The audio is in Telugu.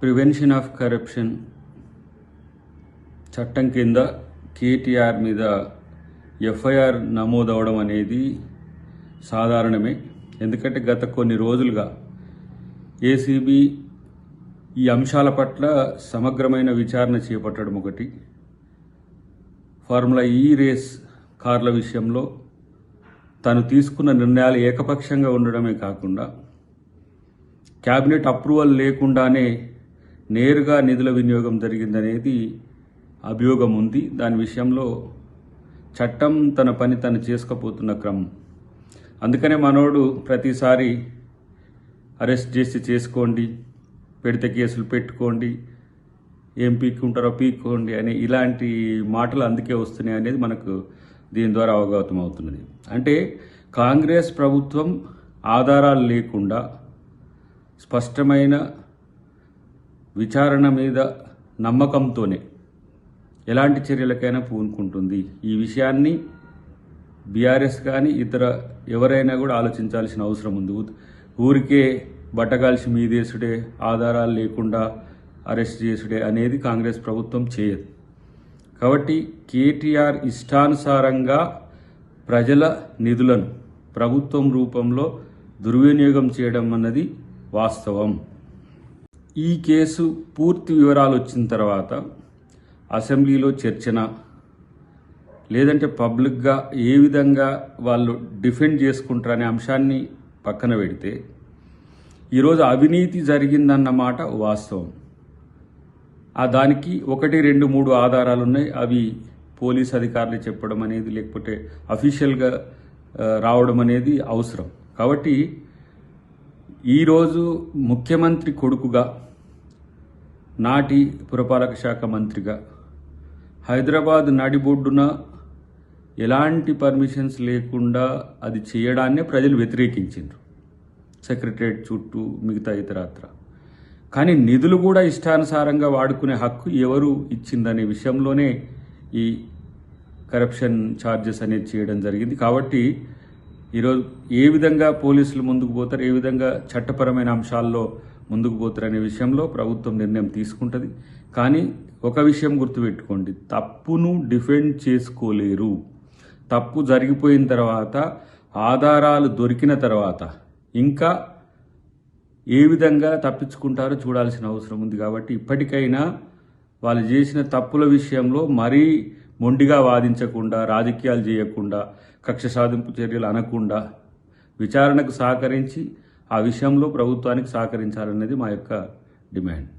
ప్రివెన్షన్ ఆఫ్ కరప్షన్ చట్టం కింద కేటీఆర్ మీద ఎఫ్ఐఆర్ నమోదవడం అనేది సాధారణమే. ఎందుకంటే గత కొన్ని రోజులుగా ఏసీబీ ఈ అంశాల పట్ల సమగ్రమైన విచారణ చేపట్టడం ఒకటి, ఫార్ములా ఈ రేస్ కార్ల విషయంలో తను తీసుకున్న నిర్ణయాలు ఏకపక్షంగా ఉండడమే కాకుండా క్యాబినెట్ అప్రూవల్ లేకుండానే నేరుగా నిధుల వినియోగం జరిగిందనేది అభియోగం ఉంది. దాని విషయంలో చట్టం తన పని తను చేసుకుపోతున్న క్రమం. అందుకనే మనోడు ప్రతిసారి అరెస్ట్ చేసి చేసుకోండి, పెడితే కేసులు పెట్టుకోండి, ఏం పీక్కుంటారో పీక్కోండి అనే ఇలాంటి మాటలు అందుకే వస్తున్నాయి అనేది మనకు దీని ద్వారా అవగతం అవుతున్నది. అంటే కాంగ్రెస్ ప్రభుత్వం ఆధారాలు లేకుండా స్పష్టమైన విచారణ మీద నమ్మకంతోనే ఎలాంటి చర్యలకైనా పూనుకుంటుంది. ఈ విషయాన్ని బీఆర్ఎస్ కానీ ఇతర ఎవరైనా కూడా ఆలోచించాల్సిన అవసరం ఉంది. ఊరికే బట్టగాల్సి మీదేసుడే, ఆధారాలు లేకుండా అరెస్ట్ చేసుడే అనేది కాంగ్రెస్ ప్రభుత్వం చేయదు. కాబట్టి కేటీఆర్ ఇష్టానుసారంగా ప్రజల నిధులను ప్రభుత్వం రూపంలో దుర్వినియోగం చేయడం అన్నది వాస్తవం. ఈ కేసు పూర్తి వివరాలు వచ్చిన తర్వాత అసెంబ్లీలో చర్చన, లేదంటే పబ్లిక్గా ఏ విధంగా వాళ్ళు డిఫెండ్ చేసుకుంటారనే అంశాన్ని పక్కన పెడితే ఈరోజు అవినీతి జరిగిందన్నమాట వాస్తవం. దానికి 1, 2, 3 ఆధారాలు ఉన్నాయి. అవి పోలీస్ అధికారులు చెప్పడం అనేది, లేకపోతే అఫీషియల్గా రావడం అనేది అవసరం. కాబట్టి ఈరోజు ముఖ్యమంత్రి కొడుకుగా, నాటి పురపాలక శాఖ మంత్రిగా హైదరాబాద్ నడిబొడ్డున ఎలాంటి పర్మిషన్స్ లేకుండా అది చేయడాన్నే ప్రజలు వ్యతిరేకించారు, సెక్రటరియట్ చుట్టూ మిగతా ఇతరత్ర. కానీ నిధులు కూడా ఇష్టానుసారంగా వాడుకునే హక్కు ఎవరు ఇచ్చిందనే విషయంలోనే ఈ కరప్షన్ ఛార్జెస్ అనేది చేయడం జరిగింది. కాబట్టి ఈరోజు ఏ విధంగా పోలీసులు ముందుకు పోతారు, ఏ విధంగా చట్టపరమైన అంశాల్లో ముందుకు పోతారనే విషయంలో ప్రభుత్వం నిర్ణయం తీసుకుంటుంది. కానీ ఒక విషయం గుర్తుపెట్టుకోండి, తప్పును డిఫెండ్ చేసుకోలేరు. తప్పు జరిగిపోయిన తర్వాత, ఆధారాలు దొరికిన తర్వాత ఇంకా ఏ విధంగా తప్పించుకుంటారో చూడాల్సిన అవసరం ఉంది. కాబట్టి ఇప్పటికైనా వాళ్ళు చేసిన తప్పుల విషయంలో మరీ మొండిగా వాదించకుండా, రాజకీయాలు చేయకుండా, కక్ష సాధింపు చర్యలు అనకుండా విచారణకు సహకరించి ఆ విషయంలో ప్రభుత్వానికి సహకరించాలన్నది మా యొక్క డిమాండ్.